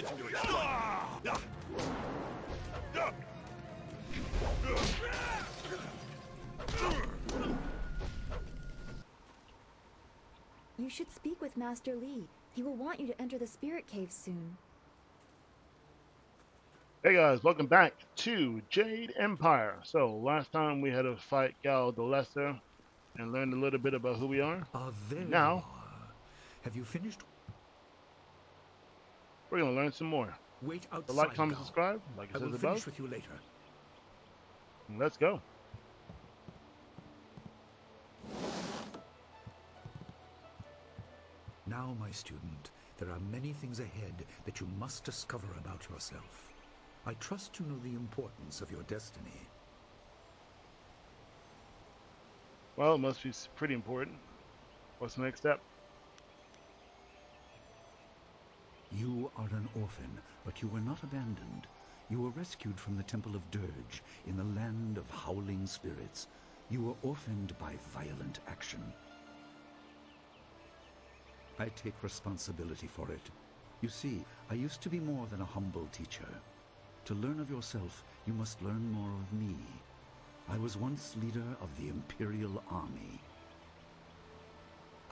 legendary strike. You should speak with Master Li. He will want you to enter the Spirit Cave soon. Hey guys, welcome back to Jade Empire. So last time we had to fight Gal the Lesser and learned a little bit about who we are. There Now you are. Have you finished? we're gonna learn some more. Wait outside. So like, comment, Gal. subscribe, like it I says will above. finish with you later. And let's go. Now, my student, there are many things ahead that you must discover about yourself. I trust you know the importance of your destiny. Well, it must be pretty important. What's the next step? You are an orphan, but you were not abandoned. You were rescued from the Temple of Dirge in the land of howling spirits. You were orphaned by violent action. I take responsibility for it. You see, I used to be more than a humble teacher. To learn of yourself, you must learn more of me. I was once leader of the Imperial army.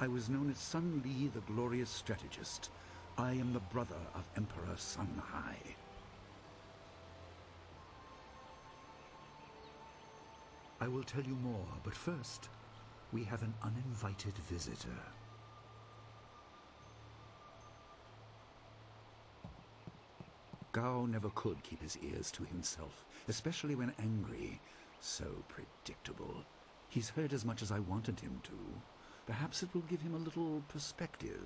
I was known as Sun Li, the glorious strategist. I am the brother of Emperor Sun Hai. I will tell you more, but first, we have an uninvited visitor. Gao never could keep his ears to himself, especially when angry. So predictable. He's heard as much as I wanted him to. Perhaps it will give him a little perspective.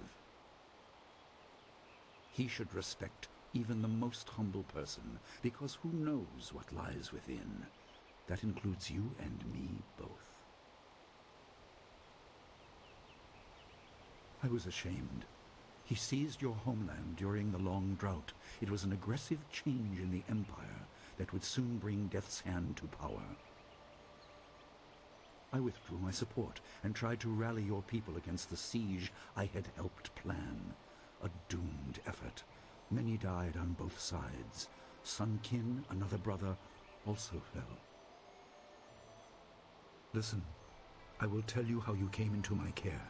He should respect even the most humble person, because who knows what lies within? That includes you and me both. I was ashamed. He seized your homeland during the long drought. It was an aggressive change in the Empire that would soon bring Death's Hand to power. I withdrew my support and tried to rally your people against the siege I had helped plan. A doomed effort. Many died on both sides. Sun Qin, another brother, also fell. Listen, I will tell you how you came into my care.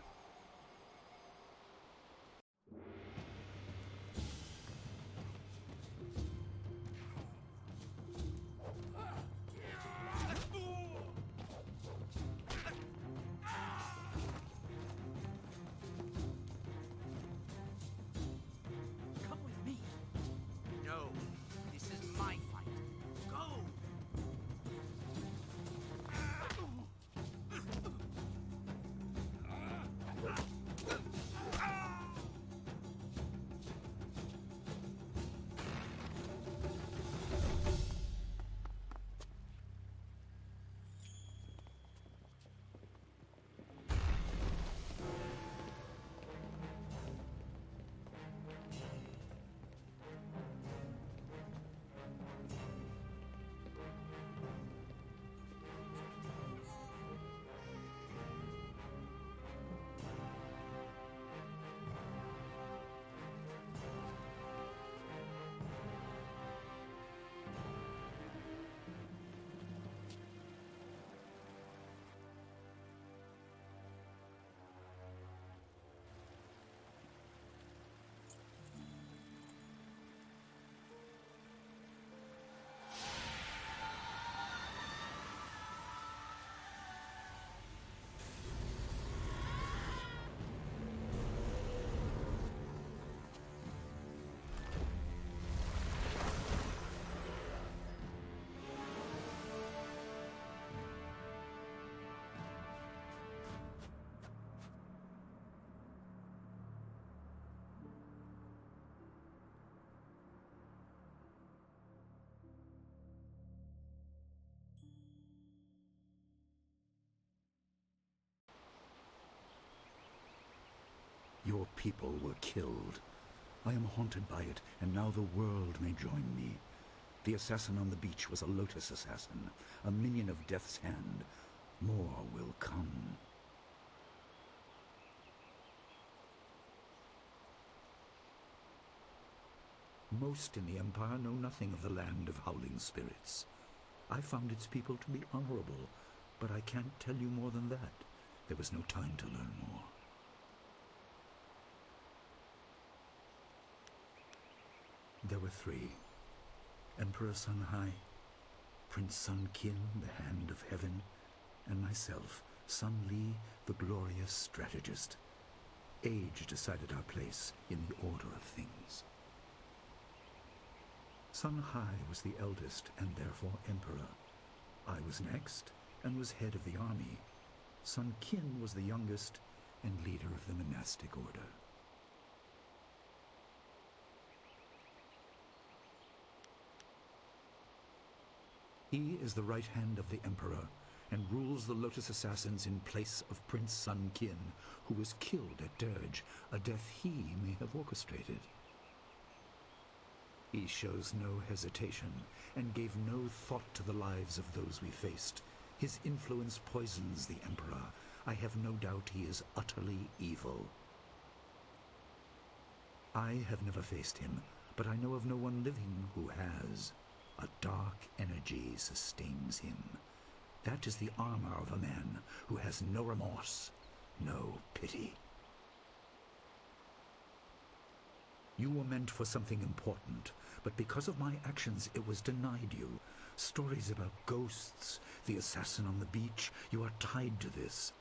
Your people were killed. I am haunted by it, and now the world may join me. The assassin on the beach was a Lotus assassin, a minion of Death's Hand. More will come. Most in the Empire know nothing of the land of howling spirits. I found its people to be honorable, but I can't tell you more than that. There was no time to learn more. There were three. Emperor Sun Hai, Prince Sun Qin, the Hand of Heaven, and myself, Sun Li, the glorious strategist. Age decided our place in the order of things. Sun Hai was the eldest and therefore emperor. I was next and was head of the army. Sun Qin was the youngest and leader of the monastic order. He is the right hand of the Emperor and rules the Lotus Assassins in place of Prince Sun Qin, who was killed at Dirge, a death he may have orchestrated. He shows no hesitation and gave no thought to the lives of those we faced. His influence poisons the Emperor. I have no doubt he is utterly evil. I have never faced him, but I know of no one living who has. A dark energy sustains him. That is the armor of a man who has no remorse, no pity. You were meant for something important, but because of my actions it was denied you. Stories about ghosts, the assassin on the beach, you are tied to this.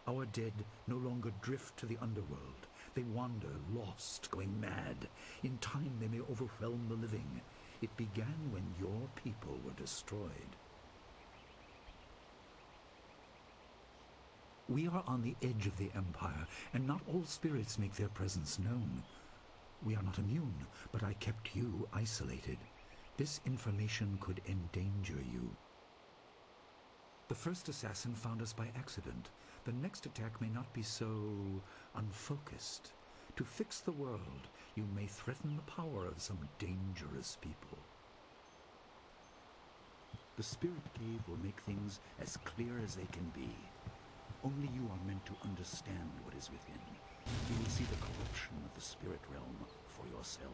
Our dead no longer drift to the underworld. They wander, lost, going mad. In time they may overwhelm the living. It began when your people were destroyed. We are on the edge of the Empire, and not all spirits make their presence known. We are not immune, but I kept you isolated. This information could endanger you. The first assassin found us by accident. The next attack may not be so unfocused. To fix the world, you may threaten the power of some dangerous people. The Spirit Cave will make things as clear as they can be. Only you are meant to understand what is within. You will see the corruption of the spirit realm for yourself.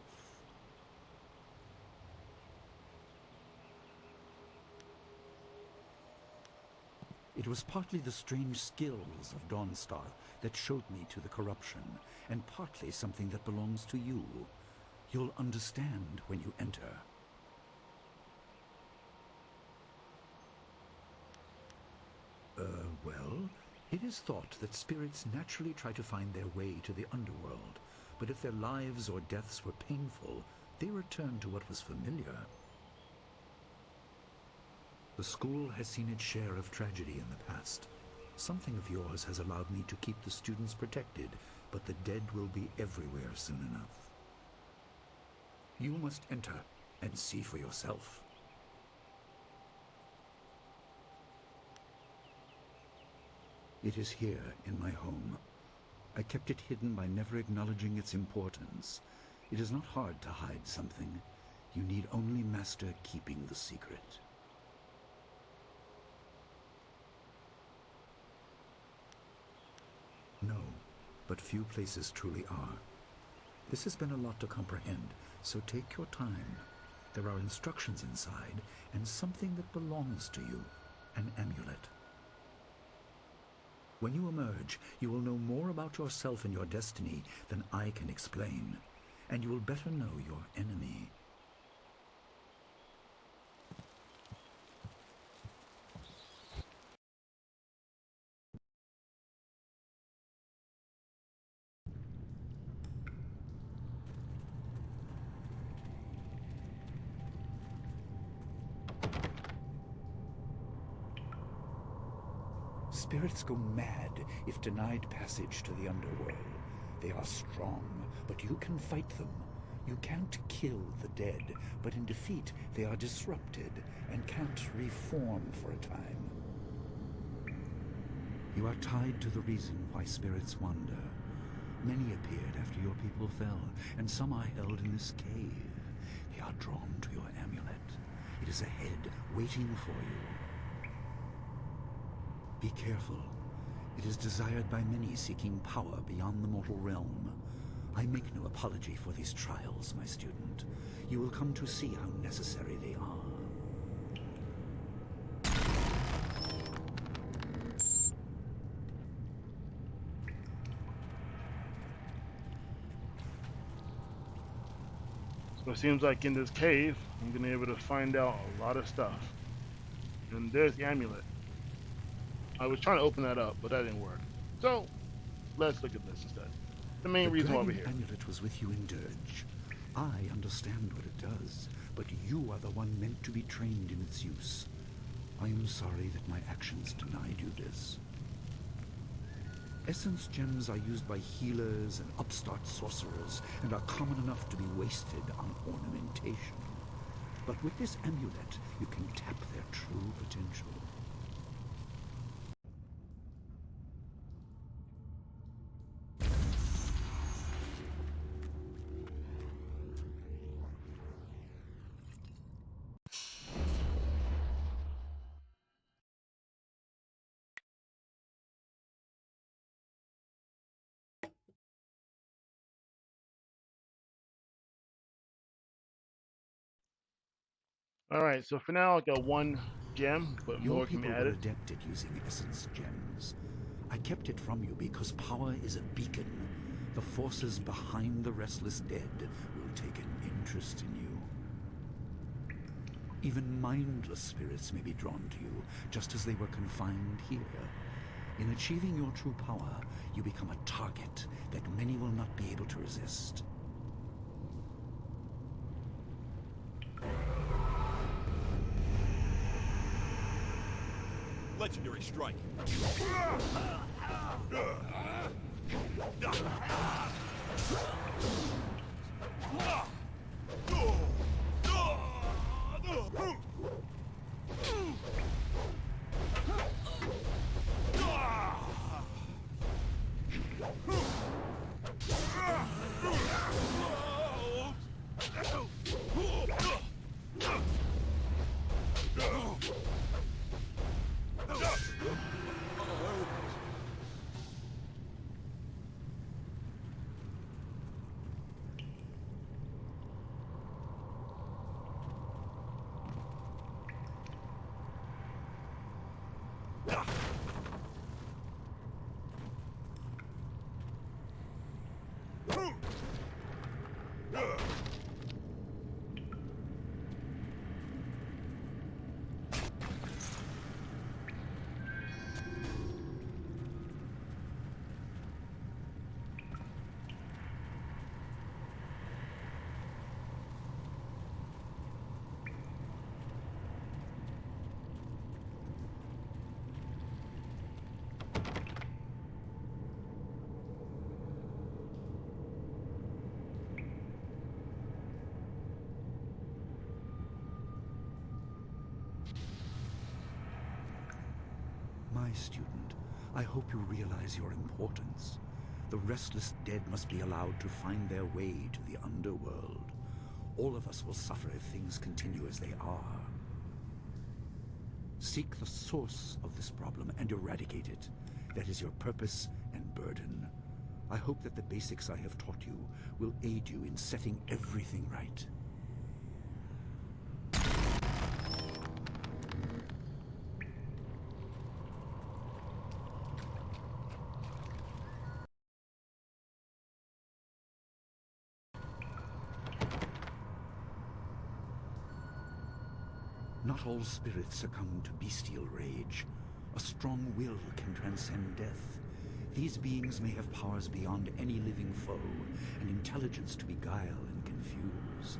It was partly the strange skills of Dawnstar that showed me to the corruption, and partly something that belongs to you. You'll understand when you enter. Well, it is thought that spirits naturally try to find their way to the underworld, but if their lives or deaths were painful, they return to what was familiar. The school has seen its share of tragedy in the past. Something of yours has allowed me to keep the students protected, but the dead will be everywhere soon enough. You must enter and see for yourself. It is here in my home. I kept it hidden by never acknowledging its importance. It is not hard to hide something. You need only master keeping the secret. No, but few places truly are. This has been a lot to comprehend, so take your time. There are instructions inside, and something that belongs to you, an amulet. When you emerge, you will know more about yourself and your destiny than I can explain, and you will better know your enemy. Spirits go mad if denied passage to the underworld. They are strong, but you can fight them. You can't kill the dead, but in defeat they are disrupted and can't reform for a time. You are tied to the reason why spirits wander. Many appeared after your people fell, and some are held in this cave. They are drawn to your amulet. It is ahead, waiting for you. Be careful. It is desired by many seeking power beyond the mortal realm. I make no apology for these trials, my student. You will come to see how necessary they are. So it seems like in this cave, I'm going to be able to find out a lot of stuff. And there's the amulet. I was trying to open that up, but that didn't work. So, let's look at this instead. The main reason why we're here. The amulet was with you in Dirge. I understand what it does, but you are the one meant to be trained in its use. I am sorry that my actions denied you this. Essence gems are used by healers and upstart sorcerers, and are common enough to be wasted on ornamentation. But with this amulet, you can tap their true potential. Alright, so for now I got one gem, but Your more can be people were added. adept at using essence gems. I kept it from you because power is a beacon. The forces behind the restless dead will take an interest in you. Even mindless spirits may be drawn to you, just as they were confined here. In achieving your true power, you become a target that many will not be able to resist. Legendary strike. My student, I hope you realize your importance. The restless dead must be allowed to find their way to the underworld. All of us will suffer if things continue as they are. Seek the source of this problem and eradicate it. That is your purpose and burden. I hope that the basics I have taught you will aid you in setting everything right. Not all spirits succumb to bestial rage. A strong will can transcend death. These beings may have powers beyond any living foe, and intelligence to beguile and confuse.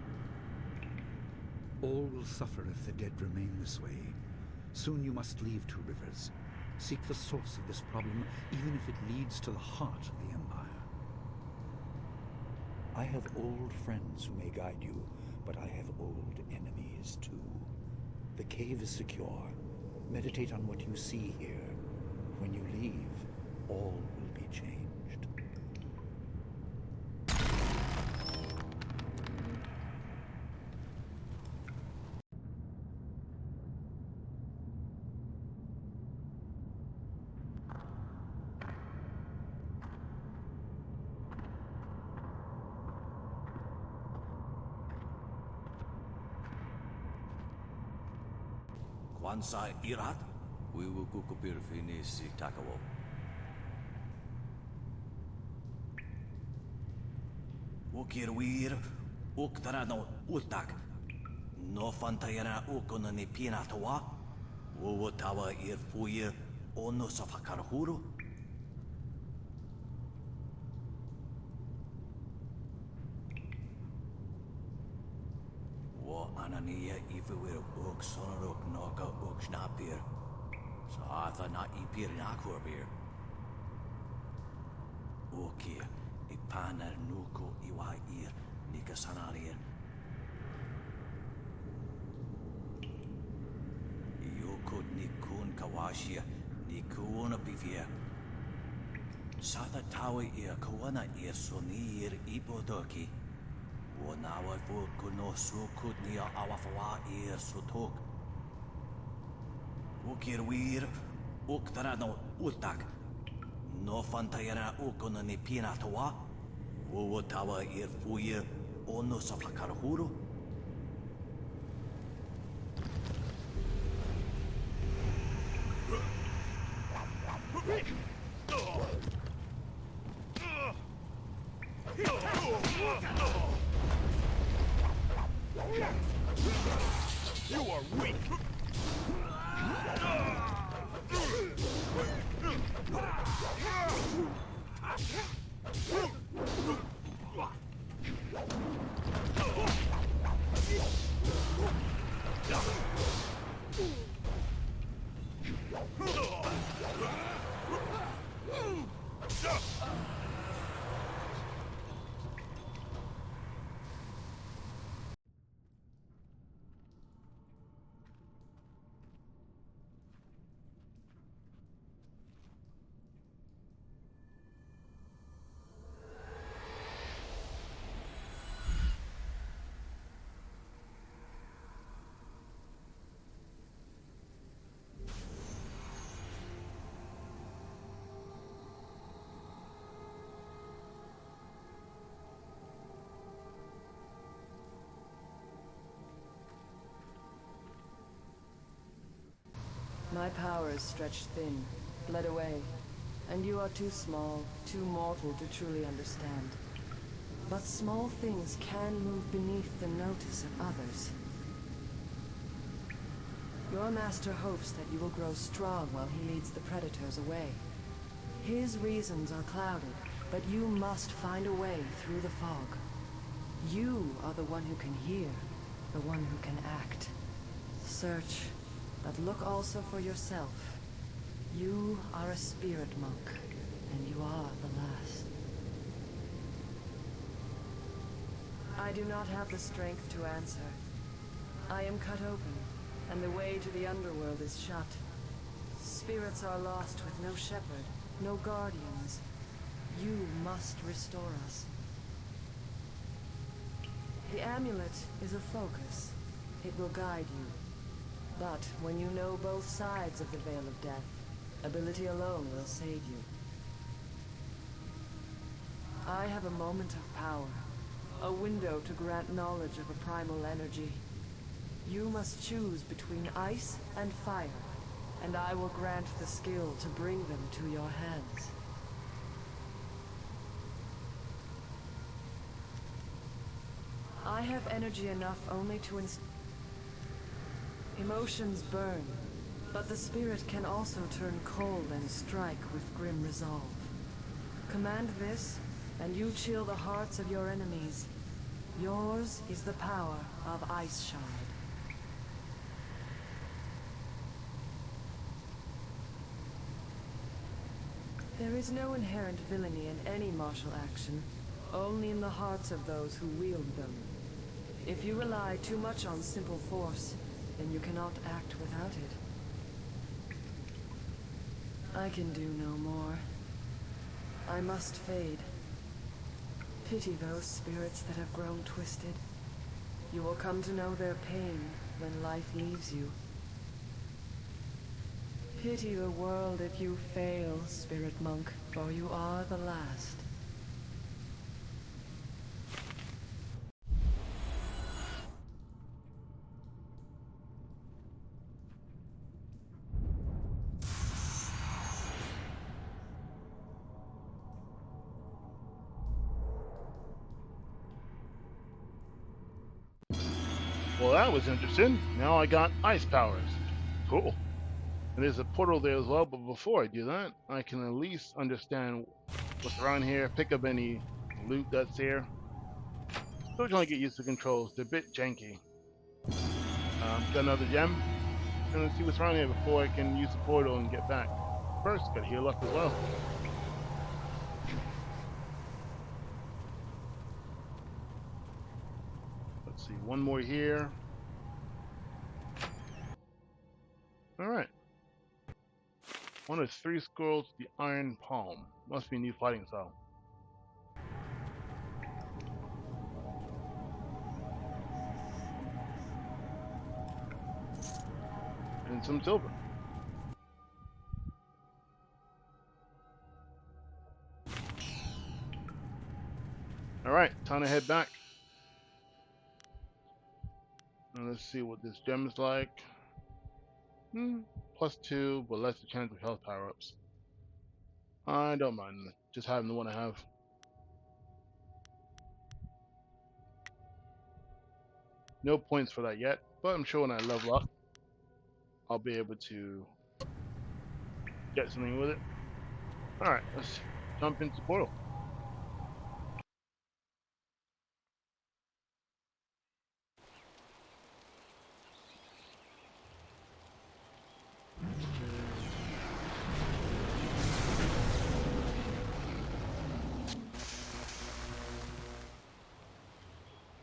All will suffer if the dead remain this way. Soon you must leave Two Rivers. Seek the source of this problem, even if it leads to the heart of the Empire. I have old friends who may guide you, but I have old enemies too. The cave is secure. Meditate on what you see here. When you leave, all will be changed. Wansa irat? Wiwu kukupir finisi takawo. Ukir wir, uktarano utak. No fantayana ukonani pinatawa. Wuwatawa ir fuir ono safakarhuru. Anania ifewir uk sonaruk noka uk snapir. Saatha na ipir nakwabir. Ukir ipanar nuko iwa ir nika sanarir. Yoko nikun kawashia nikuna pivia. Sata tawa ir kawana ir sonir ipodoki. Wanawa kuno sukut niya awafawa ir sutok. Ukir wir, uktarano utak. No fantayana ukona ni pinatawa. Wuwatawa ir fuir ono safakarhuru. You are weak! My power is stretched thin, bled away, and you are too small, too mortal to truly understand. But small things can move beneath the notice of others. Your master hopes that you will grow strong while he leads the predators away. His reasons are clouded, but you must find a way through the fog. You are the one who can hear, the one who can act. Search, but look also for yourself. You are a spirit monk, and you are the last. I do not have the strength to answer. I am cut open, and the way to the underworld is shut. Spirits are lost with no shepherd, no guardians. You must restore us. The amulet is a focus. It will guide you. But when you know both sides of the Veil of Death, ability alone will save you. I have a moment of power, a window to grant knowledge of a primal energy. You must choose between ice and fire, and I will grant the skill to bring them to your hands. I have energy enough only to Emotions burn, but the spirit can also turn cold and strike with grim resolve. Command this, and you chill the hearts of your enemies. Yours is the power of Ice Shard. There is no inherent villainy in any martial action, only in the hearts of those who wield them. If you rely too much on simple force, then you cannot act without it. I can do no more. I must fade. Pity those spirits that have grown twisted. You will come to know their pain when life leaves you. Pity the world if you fail, spirit monk, for you are the last. Well, that was interesting. Now I got ice powers. Cool. And there's a portal there as well, but before I do that, I can at least understand what's around here, pick up any loot that's here. Still trying to get used to controls. They're a bit janky. Got another gem. And let's see what's around here before I can use the portal and get back. First, gotta heal up as well. Let's see, one more here. Alright. One of 3 scrolls, the Iron Palm. Must be a new fighting style. And some silver. Alright, time to head back. And let's see what this gem is like. +2, but less the chance of health power-ups. I don't mind. Just having the one I have. No points for that yet, but I'm sure when I level up, I'll be able to get something with it. Alright, let's jump into the portal.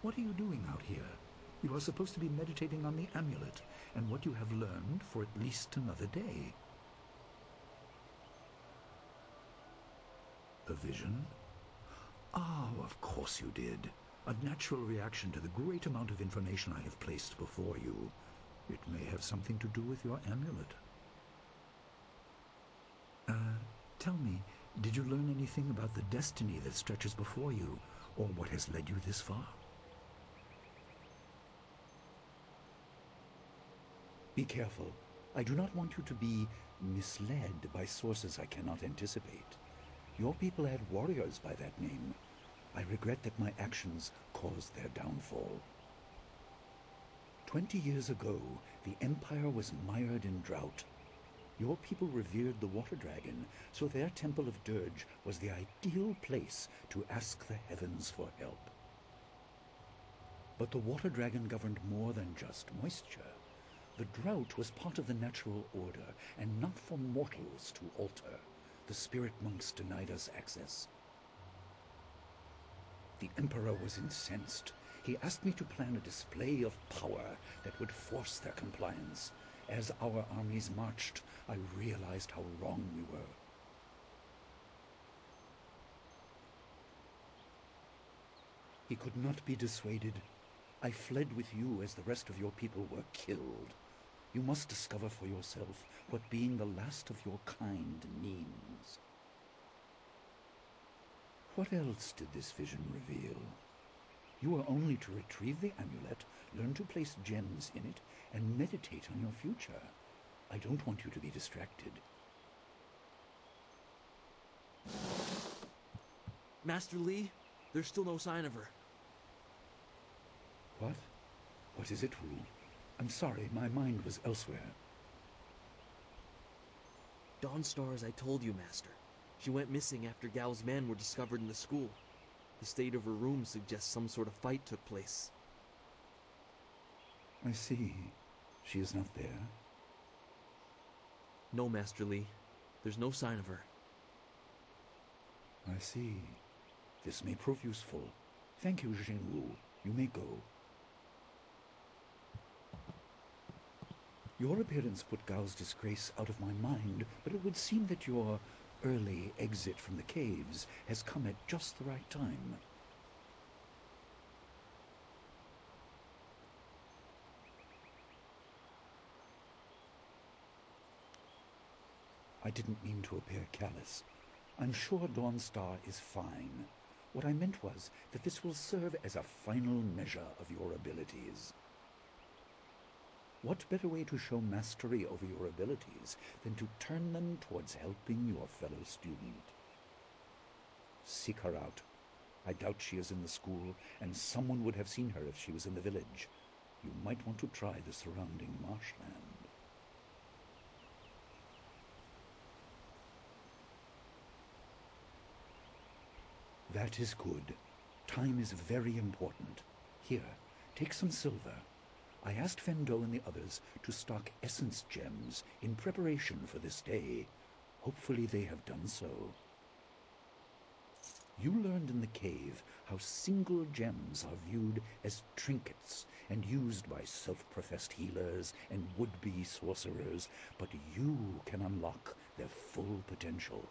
What are you doing out here? You are supposed to be meditating on the amulet and what you have learned for at least another day. A vision? Oh, of course you did. A natural reaction to the great amount of information I have placed before you. It may have something to do with your amulet. Tell me, did you learn anything about the destiny that stretches before you, or what has led you this far? Be careful. I do not want you to be misled by sources I cannot anticipate. Your people had warriors by that name. I regret that my actions caused their downfall. 20 years ago, the Empire was mired in drought. Your people revered the water dragon, so their temple of Dirge was the ideal place to ask the heavens for help. But the water dragon governed more than just moisture. The drought was part of the natural order, and not for mortals to alter. The spirit monks denied us access. The Emperor was incensed. He asked me to plan a display of power that would force their compliance. As our armies marched, I realized how wrong we were. He could not be dissuaded. I fled with you as the rest of your people were killed. You must discover for yourself what being the last of your kind means. What else did this vision reveal? You are only to retrieve the amulet, learn to place gems in it, and meditate on your future. I don't want you to be distracted. Master Li, there's still no sign of her. What? What is it, Wu? I'm sorry, my mind was elsewhere. Dawnstar, as I told you, Master. She went missing after Gao's men were discovered in the school. The state of her room suggests some sort of fight took place. I see. She is not there. No, Master Li. There's no sign of her. I see. This may prove useful. Thank you, Jingwu. You may go. Your appearance put Gao's disgrace out of my mind, but it would seem that your early exit from the caves has come at just the right time. I didn't mean to appear callous. I'm sure Dawnstar is fine. What I meant was that this will serve as a final measure of your abilities. What better way to show mastery over your abilities than to turn them towards helping your fellow student? Seek her out. I doubt she is in the school, and someone would have seen her if she was in the village. You might want to try the surrounding marshland. That is good. Time is very important. Here, take some silver. I asked Fendo and the others to stock essence gems in preparation for this day. Hopefully they have done so. You learned in the cave how single gems are viewed as trinkets and used by self-professed healers and would-be sorcerers, but you can unlock their full potential.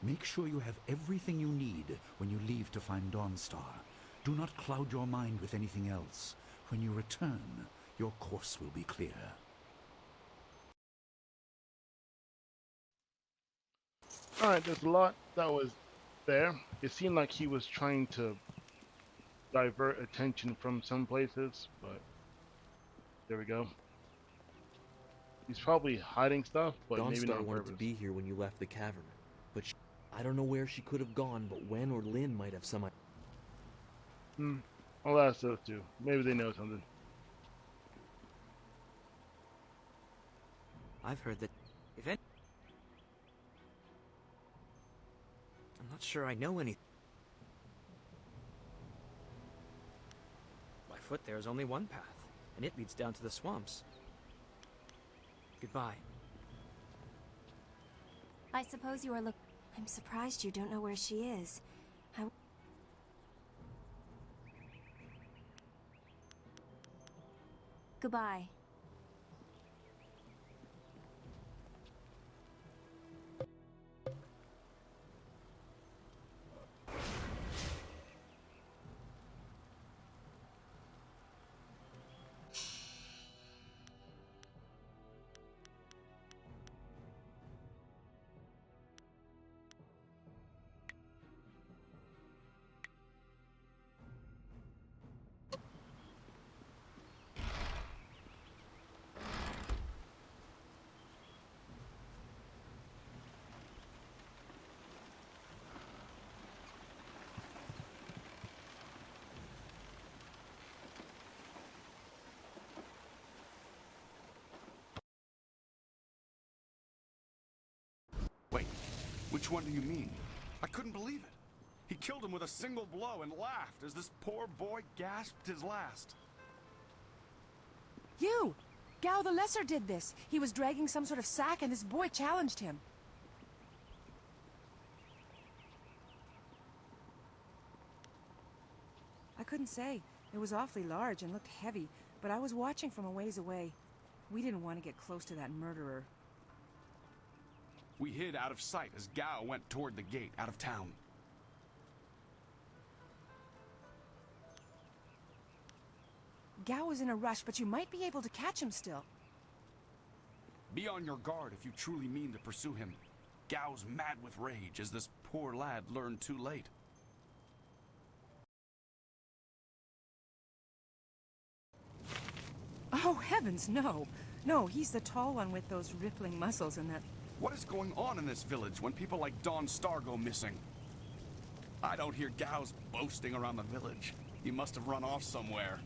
Make sure you have everything you need when you leave to find Dawnstar. Do not cloud your mind with anything else. When you return, your course will be clear. Alright, there's a lot that was there. It seemed like he was trying to divert attention from some places, but there we go. He's probably hiding stuff, but maybe not Dawnstar on wanted purpose. to be here when you left the cavern, but I don't know where she could have gone, but Wen or Lin might have some idea. I'll ask those two. Maybe they know something. I've heard that if any... I'm not sure I know anything. By foot there is only one path, and it leads down to the swamps. Goodbye. I suppose you are I'm surprised you don't know where she is. Goodbye. Wait, which one do you mean? I couldn't believe it. He killed him with a single blow and laughed as this poor boy gasped his last. You! Gao the Lesser did this. He was dragging some sort of sack and this boy challenged him. I couldn't say. It was awfully large and looked heavy, but I was watching from a ways away. We didn't want to get close to that murderer. We hid out of sight as Gao went toward the gate out of town. Gao was in a rush, but you might be able to catch him still. Be on your guard if you truly mean to pursue him. Gao's mad with rage as this poor lad learned too late. Oh, heavens, no. No, he's the tall one with those rippling muscles and that... What is going on in this village when people like Dawnstar go missing? I don't hear Gao's boasting around the village. He must have run off somewhere.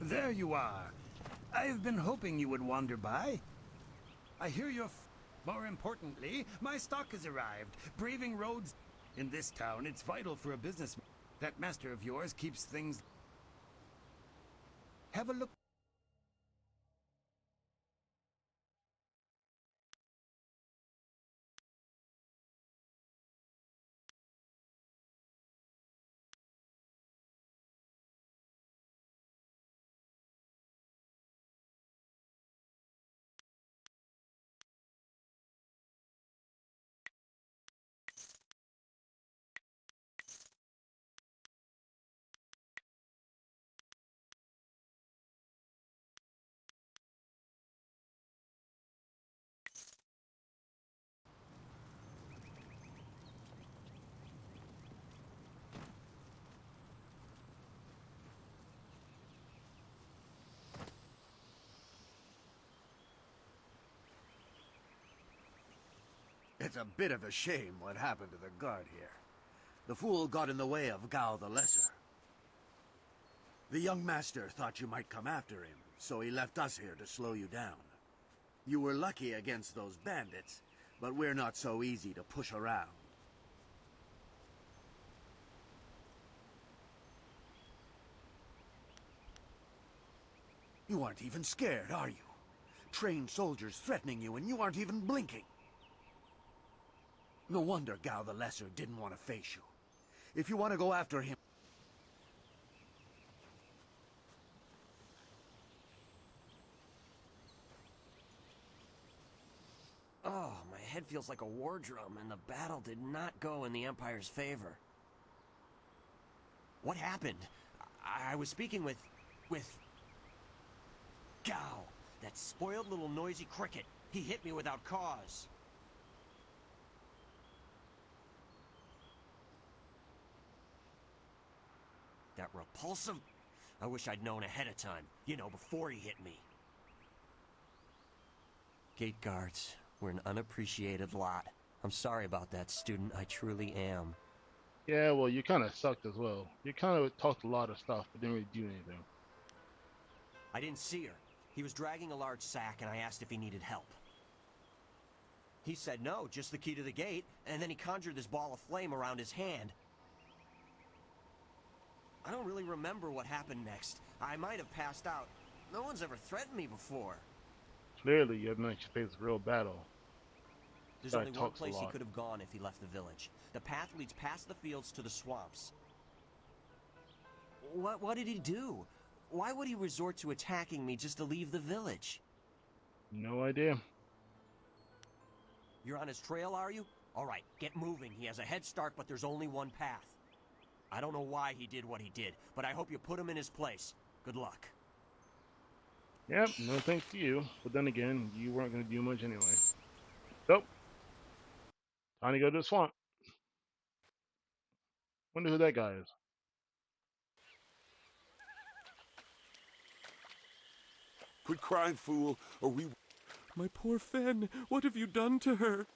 There you are. I've been hoping you would wander by. I hear you're more importantly, my stock has arrived. Braving roads in this town, it's vital for a business. That master of yours keeps things... Have a look. It's a bit of a shame what happened to the guard here. The fool got in the way of Gao the Lesser. The young master thought you might come after him, so he left us here to slow you down. You were lucky against those bandits, but we're not so easy to push around. You aren't even scared, are you? Trained soldiers threatening you and you aren't even blinking. No wonder Gao the Lesser didn't want to face you. If you want to go after him... Oh, my head feels like a war drum, and the battle did not go in the Empire's favor. What happened? I was speaking with Gao, that spoiled little noisy cricket. He hit me without cause. That repulsive... I wish I'd known ahead of time. You know, before he hit me. Gate guards, we're an unappreciated lot. I'm sorry about that, student. I truly am. Yeah, well, you kind of sucked as well. You kind of talked a lot of stuff, but didn't really do anything. I didn't see her. He was dragging a large sack, and I asked if he needed help. He said no, just the key to the gate, and then he conjured this ball of flame around his hand. I don't really remember what happened next. I might have passed out. No one's ever threatened me before. Clearly, you haven't actually faced a real battle. There's only one place he could have gone if he left the village. The path leads past the fields to the swamps. What did he do? Why would he resort to attacking me just to leave the village? No idea. You're on his trail, are you? All right, get moving. He has a head start, but there's only one path. I don't know why he did what he did, but I hope you put him in his place. Good luck. Yep, no thanks to you. But then again, you weren't going to do much anyway. So, time to go to the swamp. Wonder who that guy is. Quit crying, fool, or we... My poor Fen, what have you done to her?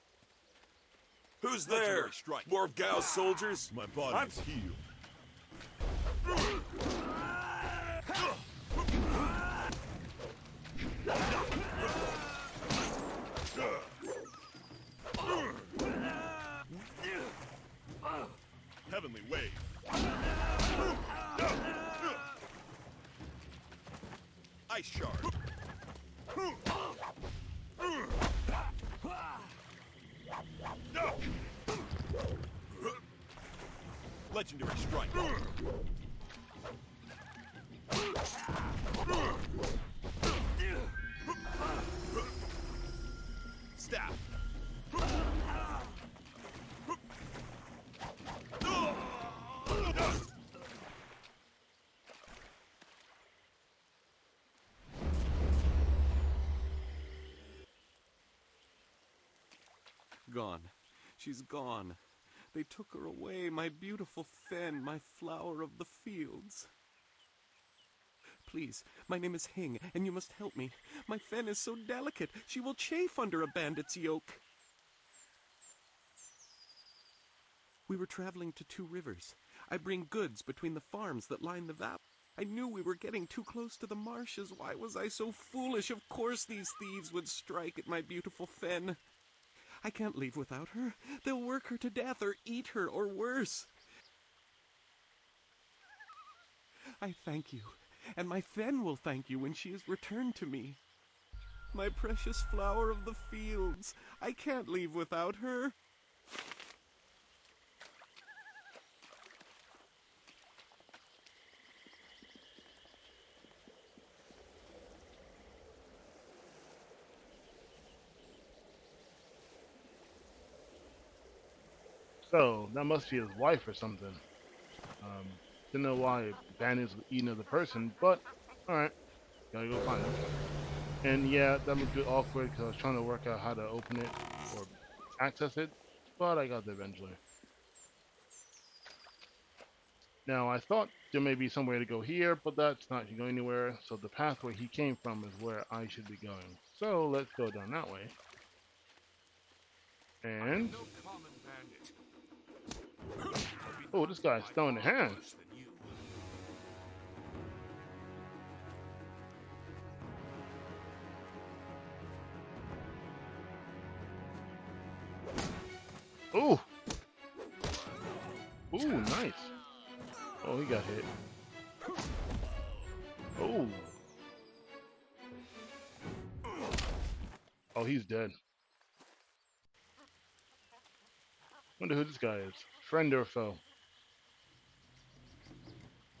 Who's there? More of Gao's soldiers? My body's healed. Heavenly wave. Ice shard. Legendary strike. Staff. Gone. She's gone. They took her away, my beautiful Fen, my flower of the fields. Please, my name is Hing, and you must help me. My Fen is so delicate, she will chafe under a bandit's yoke. We were traveling to 2 rivers. I bring goods between the farms that line the valley. I knew we were getting too close to the marshes. Why was I so foolish? Of course these thieves would strike at my beautiful Fen. I can't leave without her. They'll work her to death or eat her or worse. I thank you, and my Fen will thank you when she is returned to me. My precious flower of the fields. I can't leave without her. So, that must be his wife or something. Didn't know why Bandits was eating another person, but alright. Gotta go find him. And yeah, that was a bit awkward because I was trying to work out how to open it or access it, but I got there eventually. Now, I thought there may be somewhere to go here, but that's not going anywhere, so the pathway he came from is where I should be going. So, let's go down that way. And oh, this guy's throwing the hands. Ooh. Ooh, nice. Oh, he got hit. Oh. Oh, he's dead. Wonder who this guy is. Friend or foe?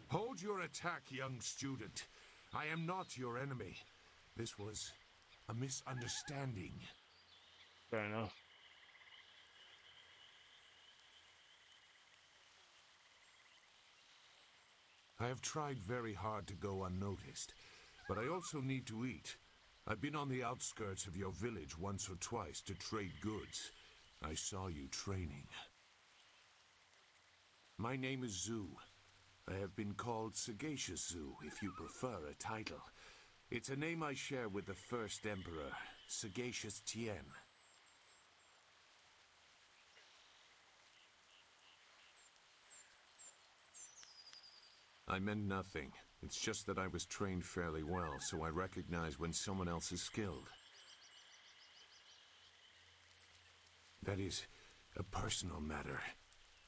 Hold your attack, young student. I am not your enemy. This was a misunderstanding. Fair enough. I have tried very hard to go unnoticed, but I also need to eat. I've been on the outskirts of your village once or twice to trade goods. I saw you training. My name is Zu. I have been called Sagacious Zu, if you prefer a title. It's a name I share with the first emperor, Sagacious Tien. I meant nothing. It's just that I was trained fairly well, so I recognize when someone else is skilled. That is a personal matter.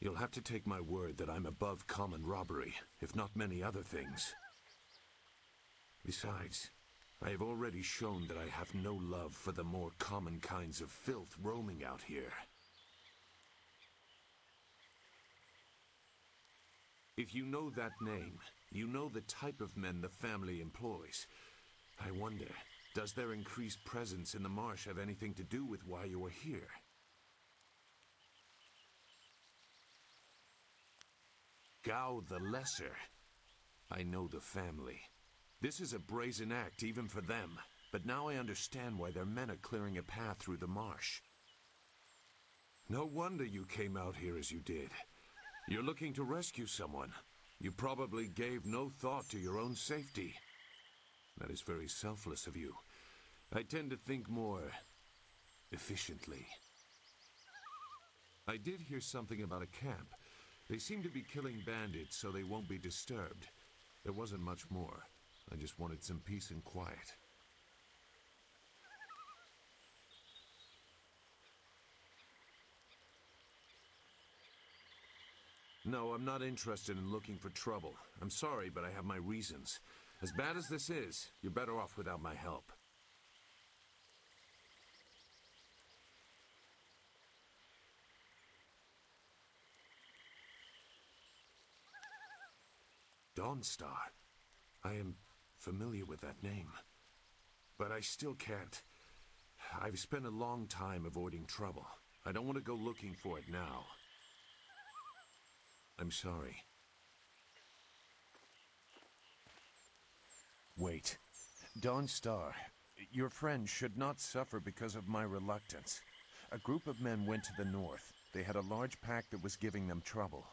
You'll have to take my word that I'm above common robbery, if not many other things. Besides, I have already shown that I have no love for the more common kinds of filth roaming out here. If you know that name, you know the type of men the family employs. I wonder, does their increased presence in the marsh have anything to do with why you are here? Gao the Lesser. I know the family. This is a brazen act even for them, but now I understand why their men are clearing a path through the marsh. No wonder you came out here as you did. You're looking to rescue someone. You probably gave no thought to your own safety. That is very selfless of you. I tend to think more efficiently. I did hear something about a camp. They seem to be killing bandits so they won't be disturbed. There wasn't much more. I just wanted some peace and quiet. No, I'm not interested in looking for trouble. I'm sorry, but I have my reasons. As bad as this is, you're better off without my help. Dawnstar. I am familiar with that name. But I still can't. I've spent a long time avoiding trouble. I don't want to go looking for it now. I'm sorry. Wait. Dawnstar, your friend should not suffer because of my reluctance. A group of men went to the north. They had a large pack that was giving them trouble.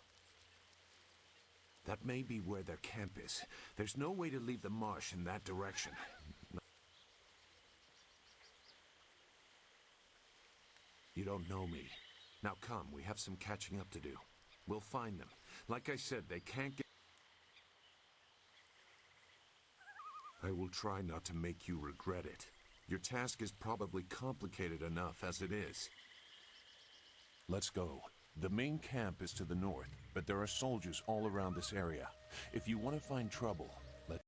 That may be where their camp is. There's no way to leave the marsh in that direction. You don't know me. Now come, we have some catching up to do. We'll find them. Like I said, they can't get... I will try not to make you regret it. Your task is probably complicated enough as it is. Let's go. The main camp is to the north, but there are soldiers all around this area. If you want to find trouble, let...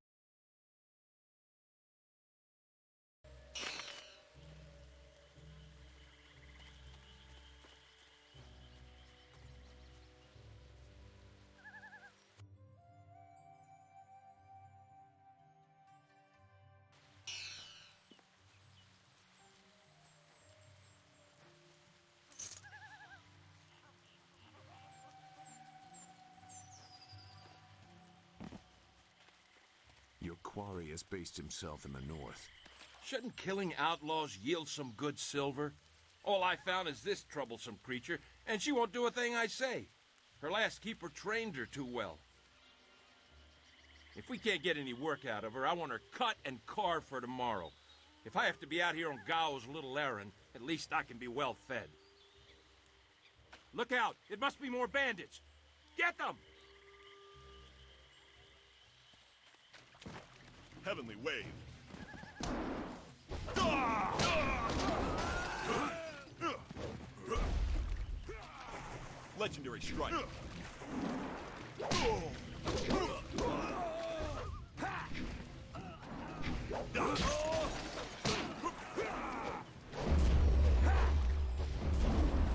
Your quarry has based himself in the north. Shouldn't killing outlaws yield some good silver? All I found is this troublesome creature, and she won't do a thing I say. Her last keeper trained her too well. If we can't get any work out of her, I want her cut and carved for tomorrow. If I have to be out here on Gao's little errand, at least I can be well fed. Look out! It must be more bandits! Get them! Heavenly Wave. Legendary Strike.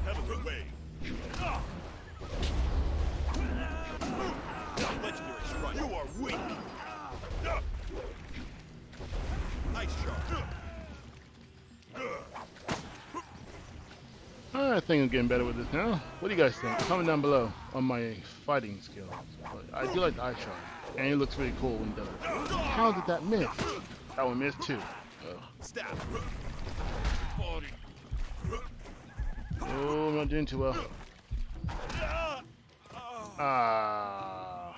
Heavenly Wave. Legendary Strike. You are weak. Ice Shard. I think I'm getting better with this now. What do you guys think? Comment down below on my fighting skills. But I do like the Ice Shard, and it looks really cool when it does it. How did that miss? That one missed too. Stab. Oh, I'm not doing too well. Ah.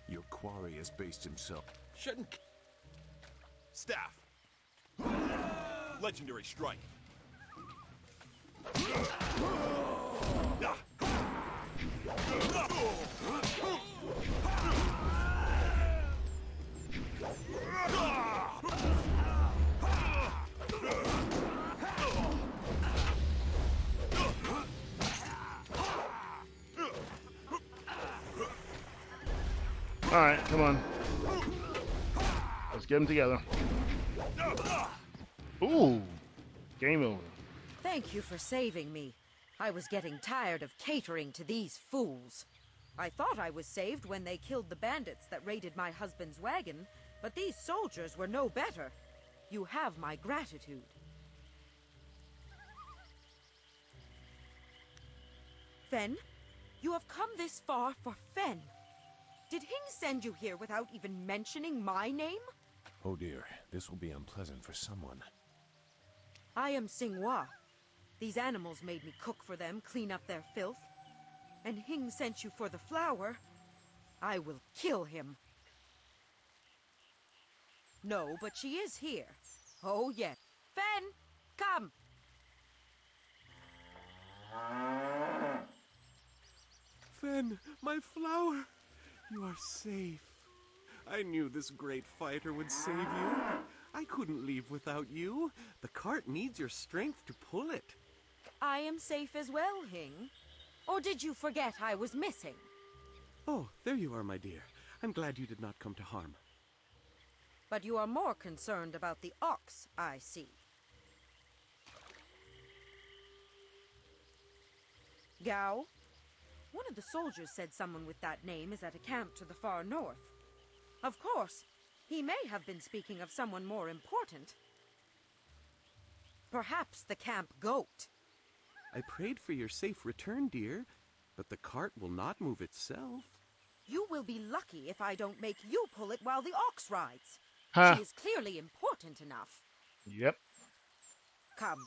Your quarry has based himself. Shouldn't... Staff. Legendary Strike. Alright, come on. Let's get them together. Ooh! Game over. Thank you for saving me. I was getting tired of catering to these fools. I thought I was saved when they killed the bandits that raided my husband's wagon, but these soldiers were no better. You have my gratitude. Fen, you have come this far for Fen. Did Hing send you here without even mentioning my name? Oh dear, this will be unpleasant for someone. I am Xinghua. These animals made me cook for them, clean up their filth. And Hing sent you for the flower. I will kill him. No, but she is here. Oh, yes. Fen, come! Fen, my flower! You are safe. I knew this great fighter would save you. I couldn't leave without you. The cart needs your strength to pull it. I am safe as well, Hing. Or did you forget I was missing? Oh, there you are, my dear. I'm glad you did not come to harm. But you are more concerned about the ox, I see. Gao? One of the soldiers said someone with that name is at a camp to the far north. Of course, he may have been speaking of someone more important. Perhaps the camp goat. I prayed for your safe return, dear, but the cart will not move itself. You will be lucky if I don't make you pull it while the ox rides. Huh. She is clearly important enough. Yep. Come,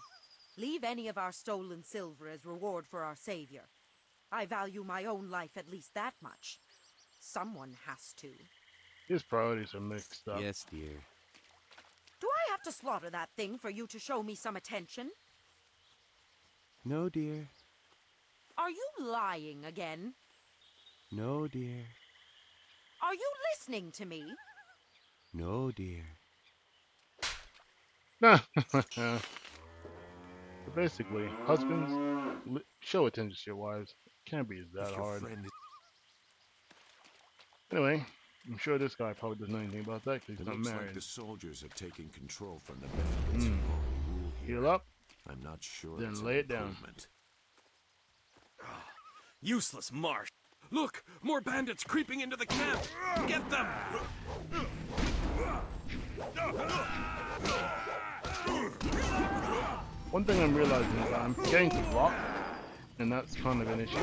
leave any of our stolen silver as reward for our savior. I value my own life at least that much. Someone has to. His priorities are mixed up. Yes, dear. Do I have to slaughter that thing for you to show me some attention? No, dear. Are you lying again? No, dear. Are you listening to me? No, dear. So basically, husbands, show attention to your wives. Can't be that hard. Anyway, I'm sure this guy probably doesn't know anything about that because he's not looks married. like the soldiers have taken control from the bandits who already rule here. Heal up. I'm not sure. Then it's lay an it down. improvement. Useless marsh. Look! More bandits creeping into the camp! Get them! One thing I'm realizing is that I'm getting to block, and that's kind of an issue.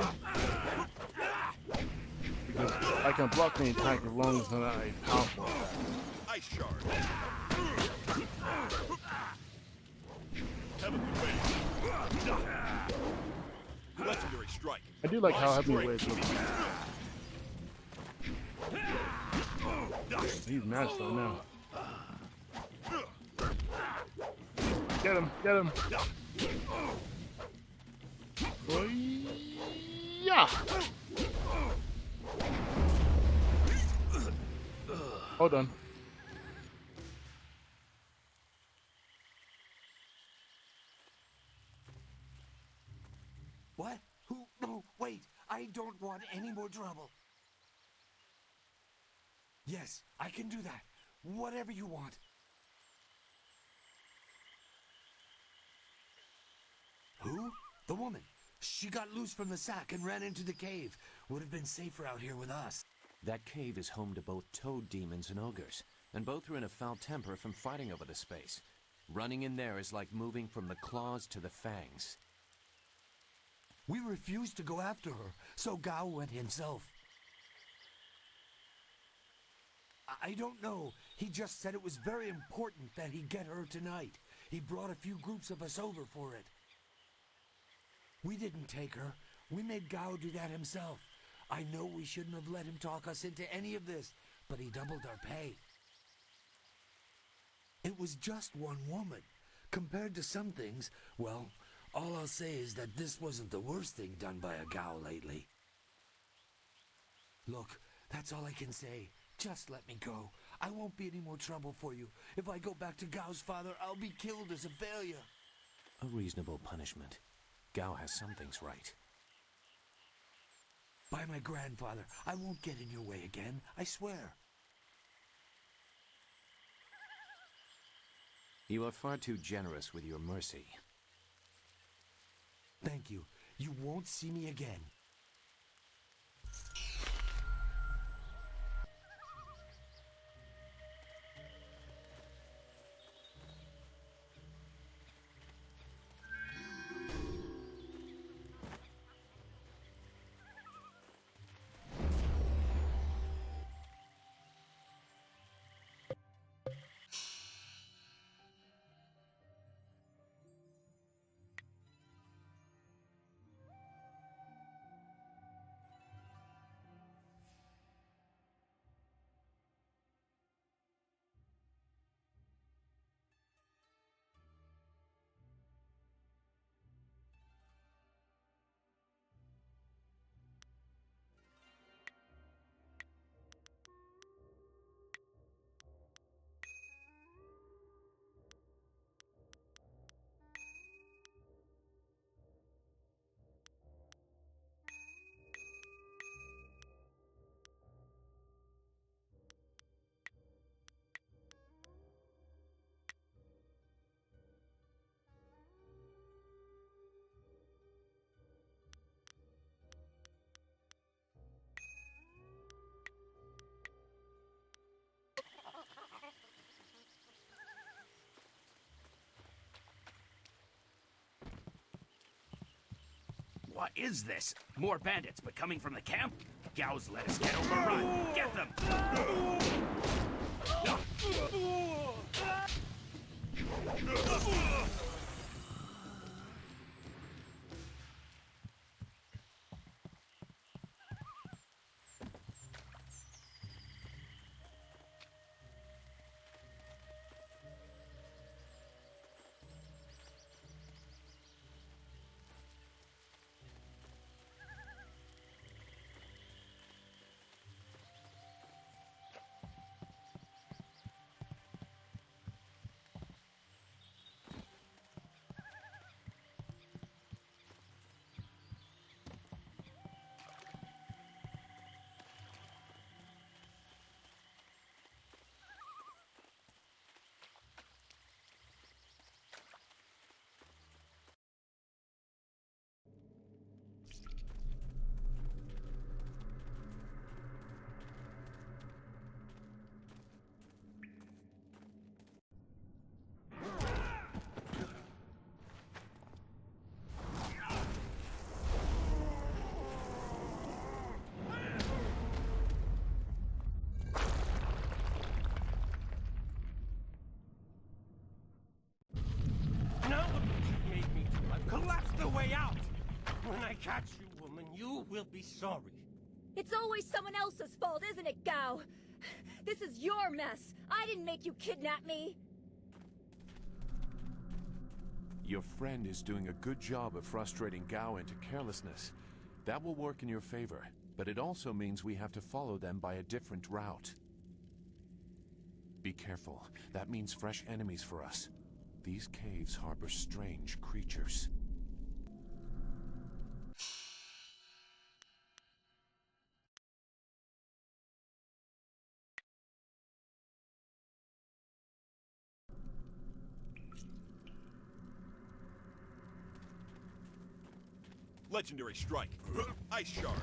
Because I can block the attack as long as I'm not a powerful attack. Ice Shard. Heavenly Wave. Legendary Strike. I do like how Heavenly Wave looks. He's mad slow now. Get him, get him. Boy, yeah. Hold on. What? Who? No, wait. I don't want any more trouble. Yes, I can do that. Whatever you want. Who? The woman. She got loose from the sack and ran into the cave. Would have been safer out here with us. That cave is home to both toad demons and ogres, and both are in a foul temper from fighting over the space. Running in there is like moving from the claws to the fangs. We refused to go after her, so Gao went himself. I don't know. He just said it was very important that he get her tonight. He brought a few groups of us over for it. We didn't take her. We made Gao do that himself. I know we shouldn't have let him talk us into any of this, but he doubled our pay. It was just one woman. Compared to some things, well, all I'll say is that this wasn't the worst thing done by a Gao lately. Look, that's all I can say. Just let me go. I won't be any more trouble for you. If I go back to Gao's father, I'll be killed as a failure. A reasonable punishment. Gao has some things right. By my grandfather, I won't get in your way again, I swear. You are far too generous with your mercy. Thank you. You won't see me again. What is this? More bandits, but coming from the camp? Gao's let us get overrun. Get them! Collapse the way out! When I catch you, woman, you will be sorry. It's always someone else's fault, isn't it, Gao? This is your mess. I didn't make you kidnap me. Your friend is doing a good job of frustrating Gao into carelessness. That will work in your favor, but it also means we have to follow them by a different route. Be careful. That means fresh enemies for us. These caves harbor strange creatures. Legendary strike. Ice shard.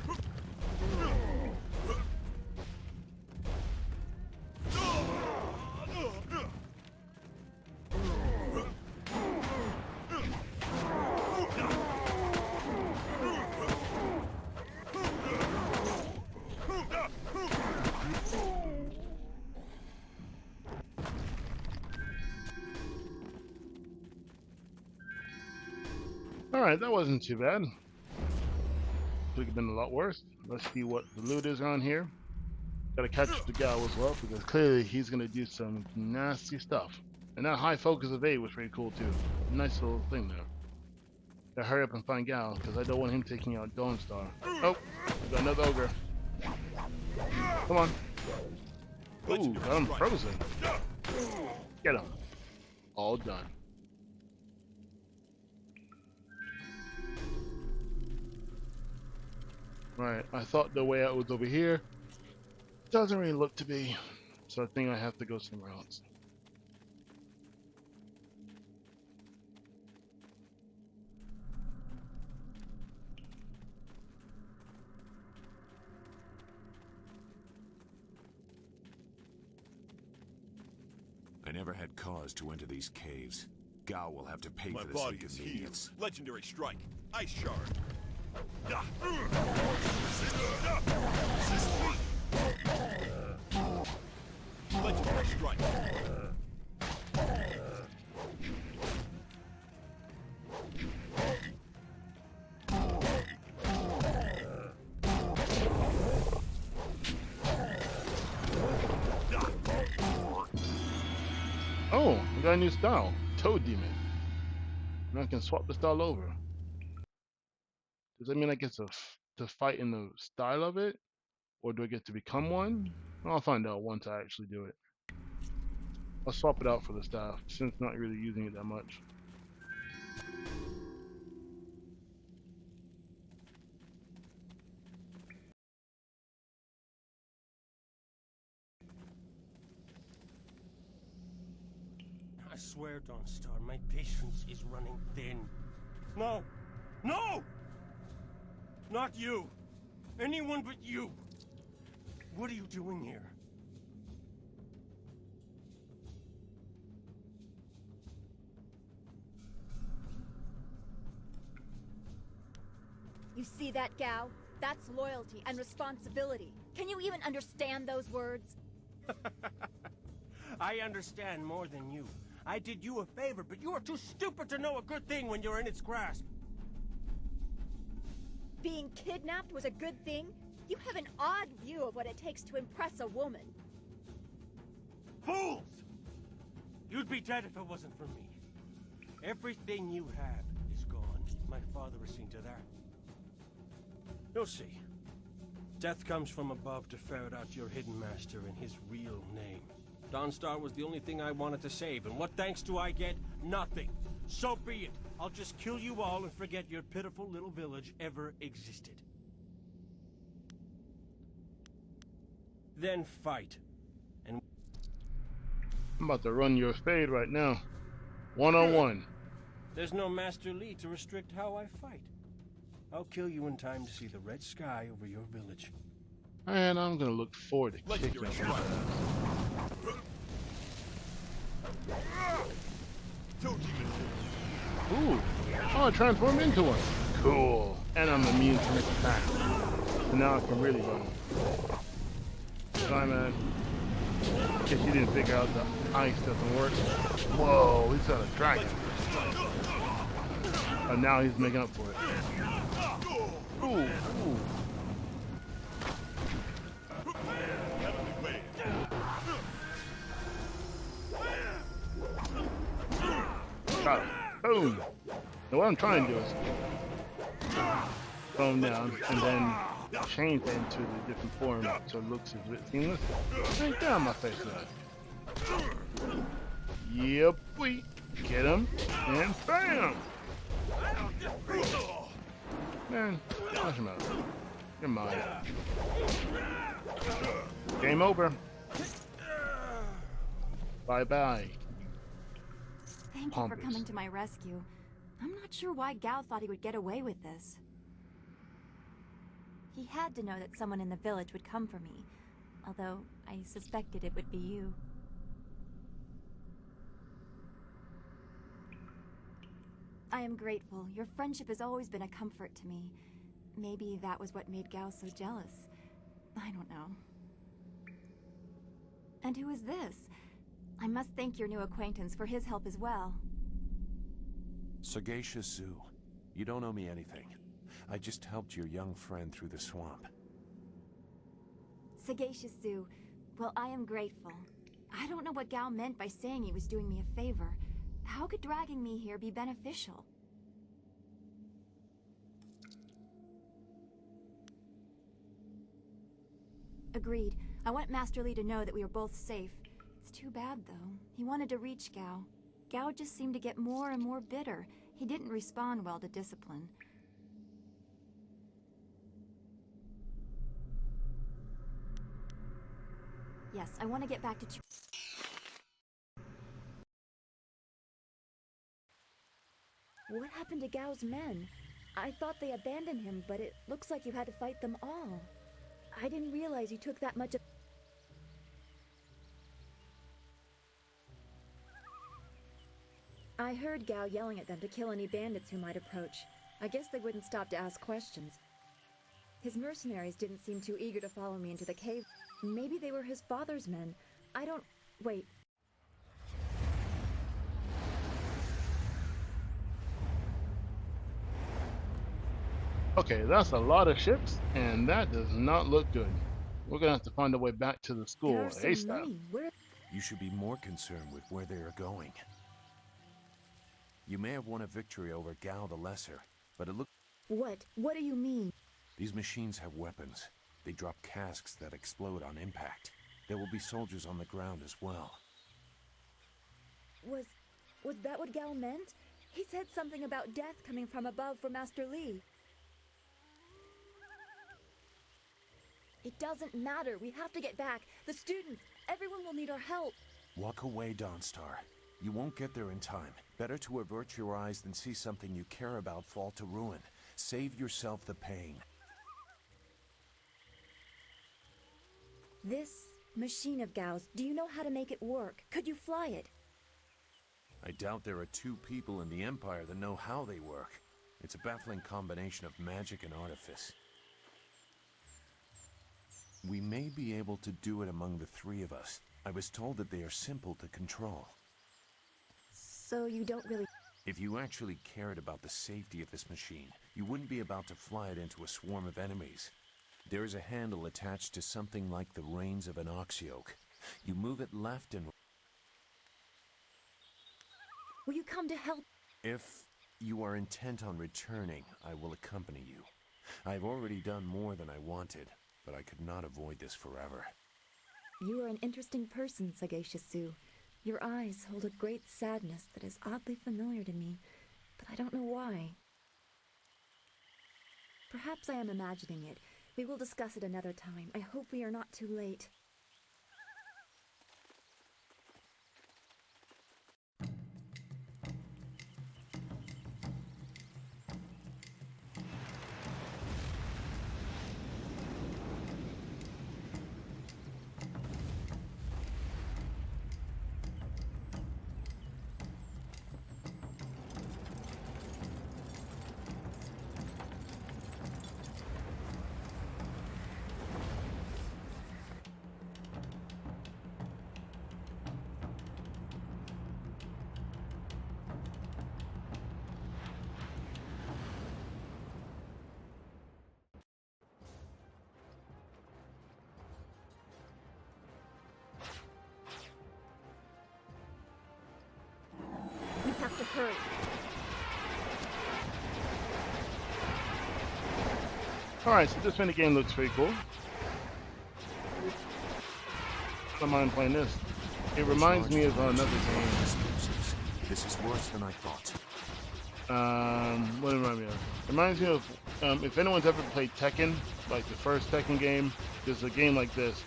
Alright, that wasn't too bad. Could have been a lot worse. Let's see what the loot is on here. Gotta catch the Gao as well, because clearly he's gonna do some nasty stuff. And that high focus of 8 was pretty cool too. Nice little thing there. Gotta hurry up and find Gao, because I don't want him taking out Dawnstar. Oh, we got another ogre. Come on. Ooh, got him frozen. Get him. All done. Right, I thought the way out was over here. Doesn't really look to be, so I think I have to go somewhere else. I never had cause to enter these caves. Gao will have to pay My for this body is healed. inconvenience. Legendary strike. Ice shard. Legendary strike. Oh, I got a new style. Toad Demon. And I can swap the style over. Does that mean I get to fight in the style of it? Or do I get to become one? I'll find out once I actually do it. I'll swap it out for the staff, since not really using it that much. I swear, Dawnstar, my patience is running thin. No! No! Not you! Anyone but you! What are you doing here? You see that, Gao? That's loyalty and responsibility. Can you even understand those words? I understand more than you. I did you a favor, but you are too stupid to know a good thing when you're in its grasp. Being kidnapped was a good thing? You have an odd view of what it takes to impress a woman. Fools! You'd be dead if it wasn't for me. Everything you have is gone. My father has seen to that. You'll see. Death comes from above to ferret out your hidden master and his real name. Dawnstar was the only thing I wanted to save, and what thanks do I get? Nothing. So be it. I'll just kill you all and forget your pitiful little village ever existed. Then fight. And I'm about to run your fade right now. One-on-one. There's no Master Li to restrict how I fight. I'll kill you in time to see the red sky over your village. And I'm gonna look forward to kicking your ass. Ooh. Oh, I transformed into one. Cool. And I'm immune to next attack. So now I can really run. Try, man. Guess you didn't figure out the ice doesn't work. Whoa, he's got a dragon. And now he's making up for it. Ooh, ooh. what I'm trying to do is throw them down and then change that into the different form so it looks a bit seamless. Right down my face now. Yep, we get him and bam! Man, watch him out. You're mine. Game over. Bye-bye. Thank you for coming to my rescue. I'm not sure why Gao thought he would get away with this. He had to know that someone in the village would come for me, although I suspected it would be you. I am grateful. Your friendship has always been a comfort to me. Maybe that was what made Gao so jealous. I don't know. And who is this? I must thank your new acquaintance for his help as well. Sagacious Zu. You don't owe me anything. I just helped your young friend through the swamp. Sagacious Zu. Well, I am grateful. I don't know what Gao meant by saying he was doing me a favor. How could dragging me here be beneficial? Agreed. I want Master Li to know that we are both safe. It's too bad, though. He wanted to reach Gao. Gao just seemed to get more and more bitter. He didn't respond well to discipline. Yes, I want to get back to... What happened to Gao's men? I thought they abandoned him, but it looks like you had to fight them all. I didn't realize you took that much of... I heard Gao yelling at them to kill any bandits who might approach. I guess they wouldn't stop to ask questions. His mercenaries didn't seem too eager to follow me into the cave. Maybe they were his father's men. I don't... Wait. Okay, that's a lot of ships, and that does not look good. We're gonna have to find a way back to the school ASAP. You should be more concerned with where they are going. You may have won a victory over Gao the Lesser, but it looks... What? What do you mean? These machines have weapons. They drop casks that explode on impact. There will be soldiers on the ground as well. Was that what Gao meant? He said something about death coming from above for Master Li. It doesn't matter. We have to get back. The students, everyone will need our help. Walk away, Dawnstar. You won't get there in time. Better to avert your eyes than see something you care about fall to ruin. Save yourself the pain. This machine of Gao's, do you know how to make it work? Could you fly it? I doubt there are two people in the Empire that know how they work. It's a baffling combination of magic and artifice. We may be able to do it among the three of us. I was told that they are simple to control. So you don't really... If you actually cared about the safety of this machine, you wouldn't be about to fly it into a swarm of enemies. There is a handle attached to something like the reins of an ox yoke. You move it left and... Will you come to help? If you are intent on returning, I will accompany you. I've already done more than I wanted, but I could not avoid this forever. You are an interesting person, Sagacious Zu. Your eyes hold a great sadness that is oddly familiar to me, but I don't know why. Perhaps I am imagining it. We will discuss it another time. I hope we are not too late. Alright, so this minigame looks pretty cool. I don't mind playing this. It reminds me of another game. This is worse than I thought. What did it remind me of? It reminds me of, if anyone's ever played Tekken, like the first Tekken game, there's a game like this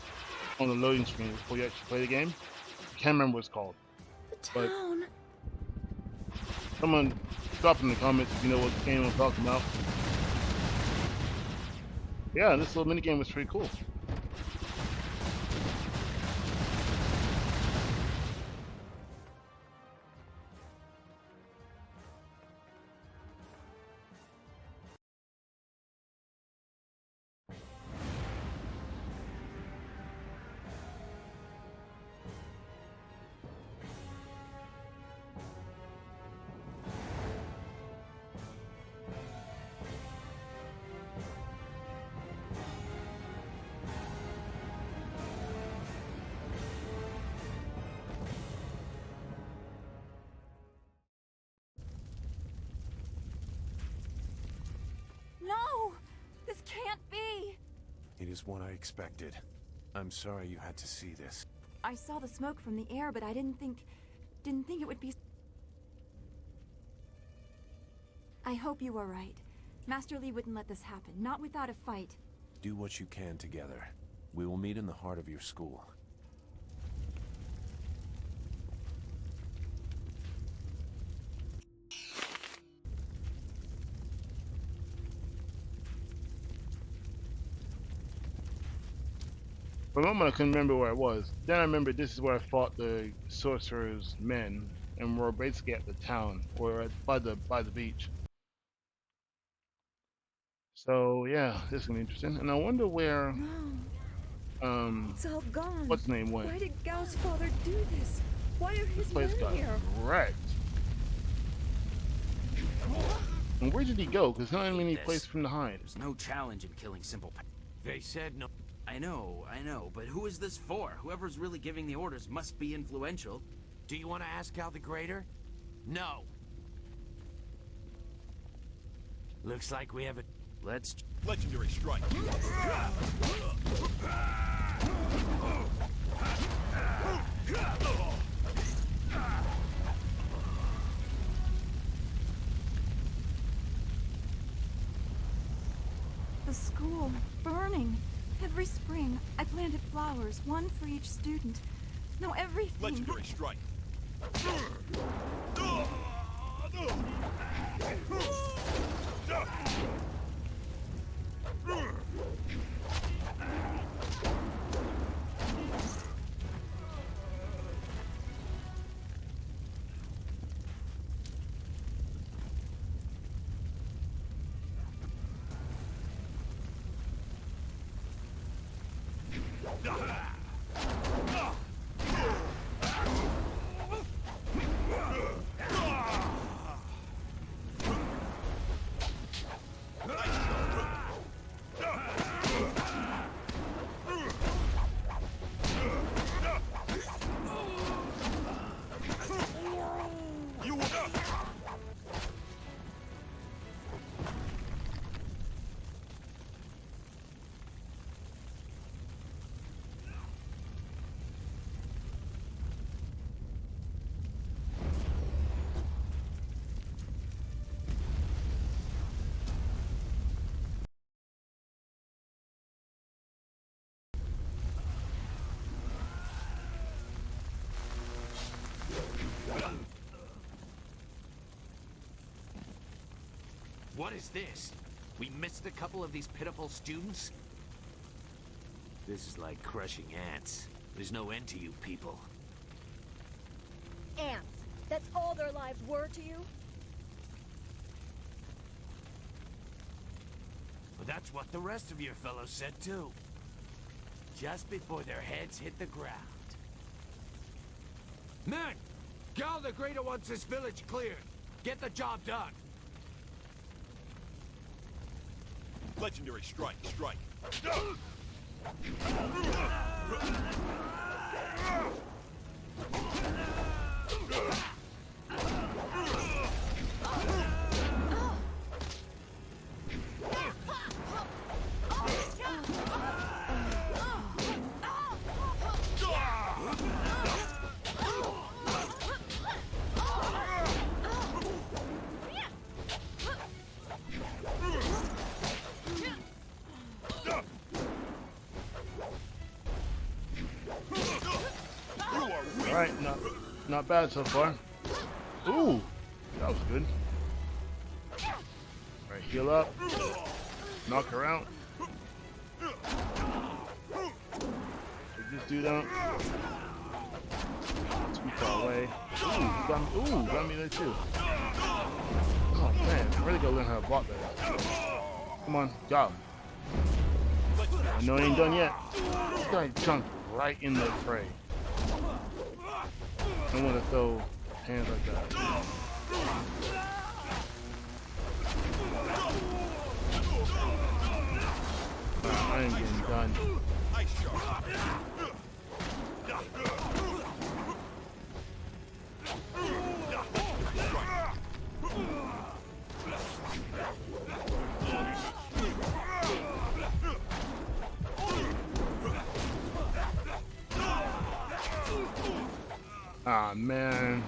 on the loading screen before you actually play the game. I can't remember what it's called. But someone drop in the comments if you know what game I'm talking about. Yeah, this little minigame was pretty cool. No! This can't be! It is what I expected. I'm sorry you had to see this. I saw the smoke from the air, but I didn't think it would be... I hope you are right. Master Li wouldn't let this happen, not without a fight. Do what you can together. We will meet in the heart of your school. For a moment I couldn't remember where I was. Then I remembered this is where I fought the sorcerer's men, and we're basically at the town, or by the beach. So yeah, this is gonna be interesting. And I wonder where It's all gone. what's his name went. Why did Gao's father do this? Why are his Place men got here? wrecked. And where did he go? Because not any place for him to hide. There's no challenge in killing simple. They said no. I know, but who is this for? Whoever's really giving the orders must be influential. Do you want to ask Gal the Greater? No. Looks like we have a... Let's... Legendary strike. The school, burning. Every spring, I planted flowers, one for each student. Now everything... Legendary strike. What is this? We missed a couple of these pitiful students? This is like crushing ants. There's no end to you people. Ants. That's all their lives were to you? But that's what the rest of your fellows said too. Just before their heads hit the ground. Men! Gal the Greater wants this village cleared. Get the job done. Legendary strike. Alright, not bad so far. Ooh, that was good. Alright, heal up. Knock her out. Take this dude out. Too far away. Ooh, got me there too. Oh man, I really gotta learn how to block that. Come on, go. I know I ain't done yet. This guy jumped right in the fray. I don't want to throw hands like that. I am getting done. Ah, man.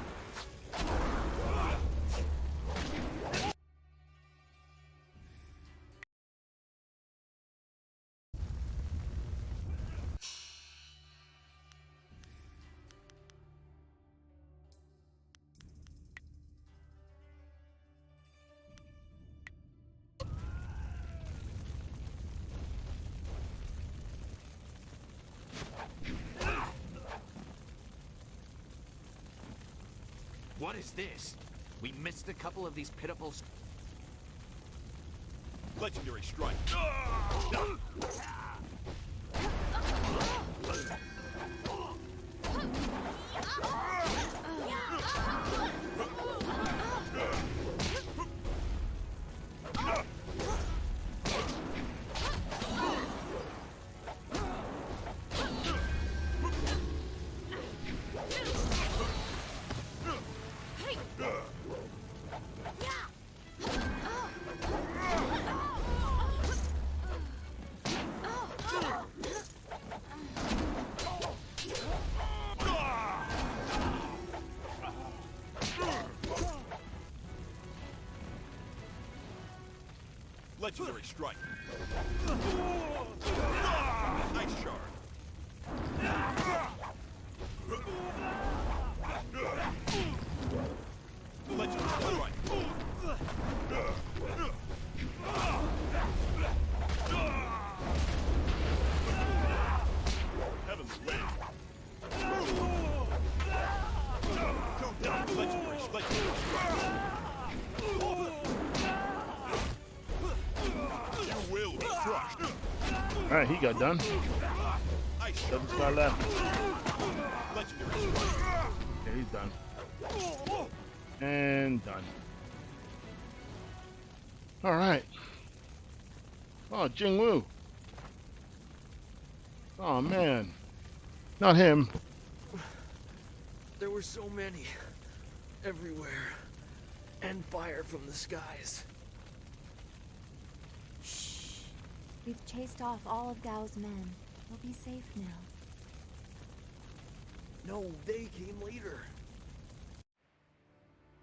What is this? We missed a couple of these pitiful... Legendary strike. Legendary strike. Ice shard. Legendary strike. Heaven's way. Legendary strike. Alright, he got done. Doesn't start left. Yeah, he's done. And done. Alright. Oh, Jingwu. Oh, man. Not him. There were so many. Everywhere. And fire from the skies. We've chased off all of Gao's men. We'll be safe now. No, they came later.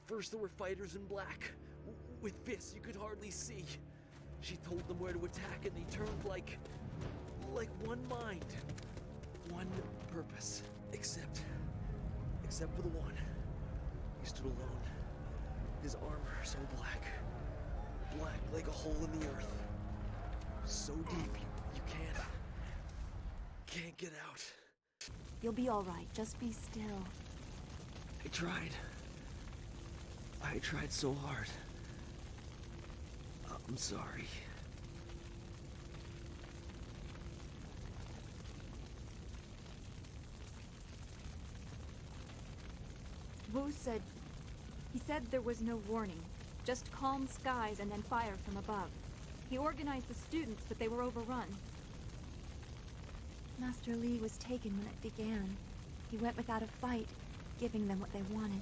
First there were fighters in black. With fists you could hardly see. She told them where to attack and they turned like one mind. One purpose. Except for the one. He stood alone. His armor so black. Black like a hole in the earth. So deep, you can't get out. You'll be all right. Just be still. I tried so hard. I'm sorry. Wu said... He said there was no warning. Just calm skies and then fire from above. He organized the students, but they were overrun. Master Li was taken when it began. He went without a fight, giving them what they wanted.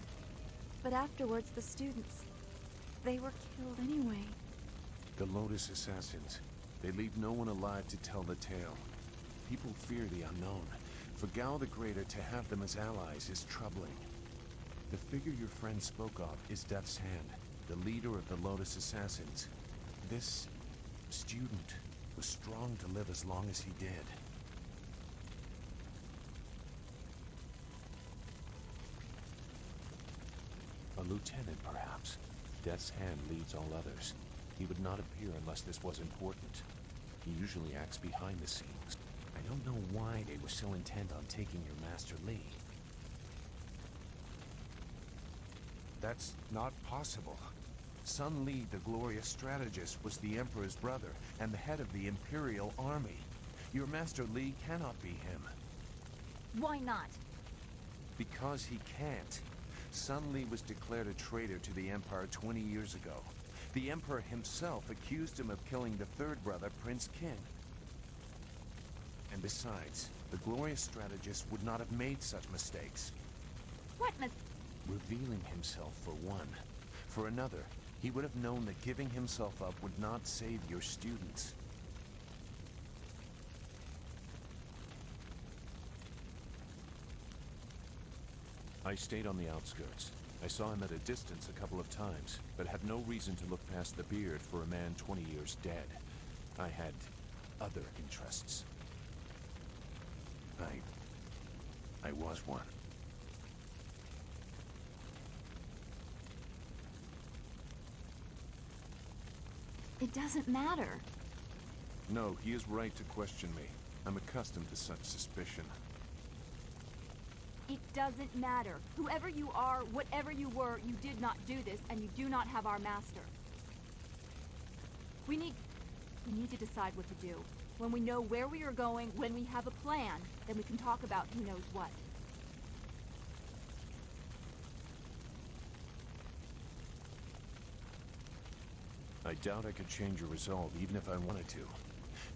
But afterwards, the students... they were killed anyway. The Lotus Assassins. They leave no one alive to tell the tale. People fear the unknown. For Gao the Greater to have them as allies is troubling. The figure your friend spoke of is Death's Hand, the leader of the Lotus Assassins. This student was strong to live as long as he did. lieutenant, perhaps. Death's hand leads all others. He would not appear unless this was important. He usually acts behind the scenes. I don't know why they were so intent on taking your Master Li. That's not possible. Sun Li, the glorious strategist, was the Emperor's brother and the head of the Imperial army. Your Master Li cannot be him. Why not? Because he can't. Sun Li was declared a traitor to the Empire 20 years ago. The Emperor himself accused him of killing the third brother, Prince Qin. And besides, the glorious strategist would not have made such mistakes. What Revealing himself for one. For another, he would have known that giving himself up would not save your students. I stayed on the outskirts. I saw him at a distance a couple of times, but had no reason to look past the beard for a man 20 years dead. I had other interests. I was one. It doesn't matter. No, he is right to question me. I'm accustomed to such suspicion. It doesn't matter. Whoever you are, whatever you were, you did not do this, and you do not have our master. We need to decide what to do. When we know where we are going, when we have a plan, then we can talk about who knows what. I doubt I could change your resolve, even if I wanted to.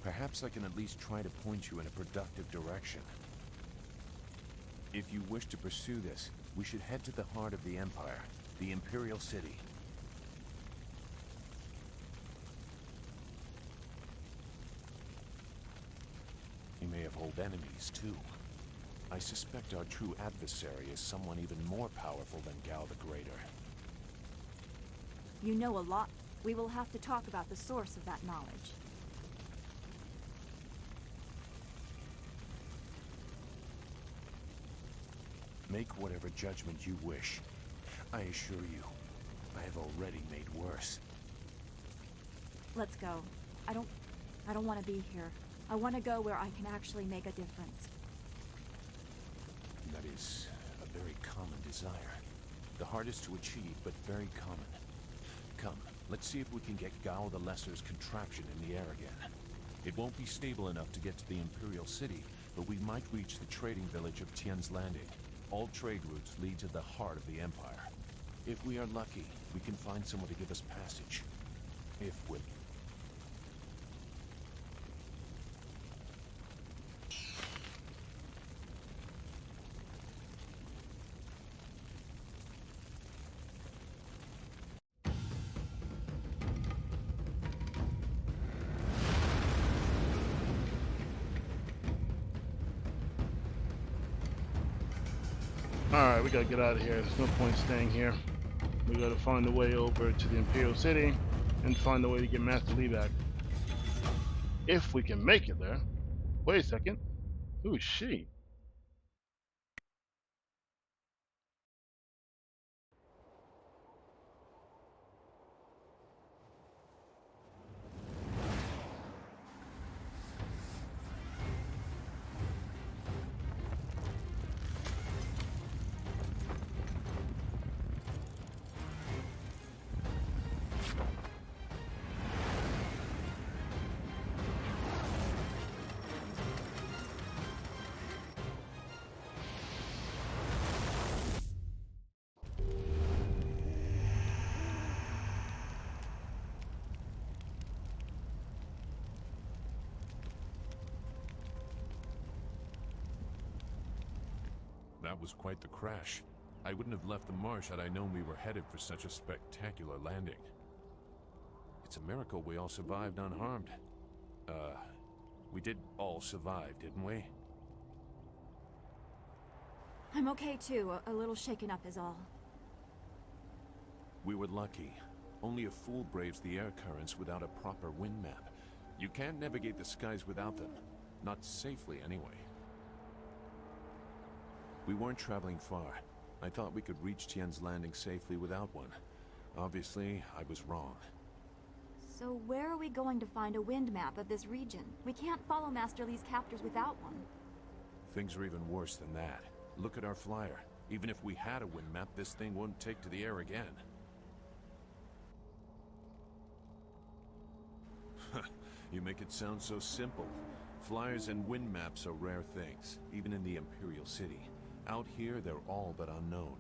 Perhaps I can at least try to point you in a productive direction. If you wish to pursue this, we should head to the heart of the Empire, the Imperial City. He may have old enemies, too. I suspect our true adversary is someone even more powerful than Gao the Greater. You know a lot. We will have to talk about the source of that knowledge. Make whatever judgment you wish. I assure you, I have already made worse. Let's go. I don't want to be here. I want to go where I can actually make a difference. That is a very common desire. The hardest to achieve, but very common. Come, let's see if we can get Gao the Lesser's contraption in the air again. It won't be stable enough to get to the Imperial City, but we might reach the trading village of Tian's Landing. All trade routes lead to the heart of the Empire. If we are lucky, we can find someone to give us passage. If we... Alright, we gotta get out of here. There's no point staying here. We gotta find a way over to the Imperial City and find a way to get Master Li back. If we can make it there. Wait a second. Who is she? That was quite the crash. I wouldn't have left the marsh had I known we were headed for such a spectacular landing. It's a miracle we all survived unharmed. We did all survive, didn't we? I'm okay too. A little shaken up is all. We were lucky. Only a fool braves the air currents without a proper wind map. You can't navigate the skies without them. Not safely, anyway. We weren't traveling far. I thought we could reach Tien's Landing safely without one. Obviously, I was wrong. So where are we going to find a wind map of this region? We can't follow Master Li's captors without one. Things are even worse than that. Look at our flyer. Even if we had a wind map, this thing wouldn't take to the air again. You make it sound so simple. Flyers and wind maps are rare things, even in the Imperial City. Out here, they're all but unknown.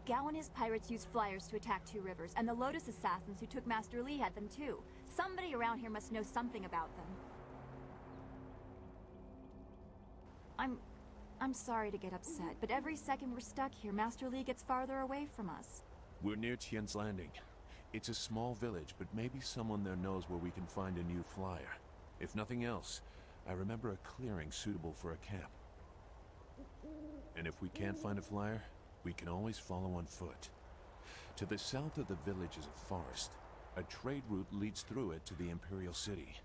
Gao and his pirates used flyers to attack Two Rivers, and the Lotus assassins who took Master Li had them too. Somebody around here must know something about them. I'm sorry to get upset, but every second we're stuck here, Master Li gets farther away from us. We're near Tien's Landing. It's a small village, but maybe someone there knows where we can find a new flyer. If nothing else, I remember a clearing suitable for a camp. And if we can't find a flyer, we can always follow on foot. To the south of the village is a forest. A trade route leads through it to the Imperial City.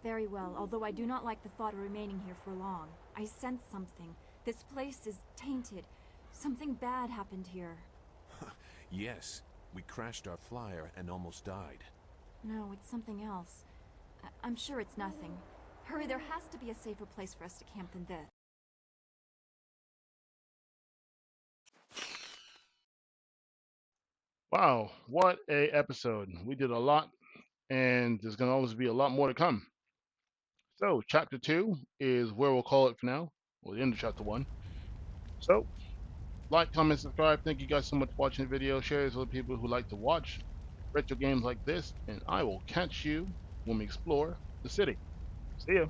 Very well, although I do not like the thought of remaining here for long. I sense something. This place is tainted. Something bad happened here. Yes, we crashed our flyer and almost died. No, it's something else. I'm sure it's nothing. Hurry, there has to be a safer place for us to camp than this. Wow, what a episode. We did a lot, and there's going to always be a lot more to come. So, chapter 2 is where we'll call it for now. Well, the end of chapter 1. So, like, comment, subscribe. Thank you guys so much for watching the video. Share this with people who like to watch retro games like this, and I will catch you when we explore the city. See ya.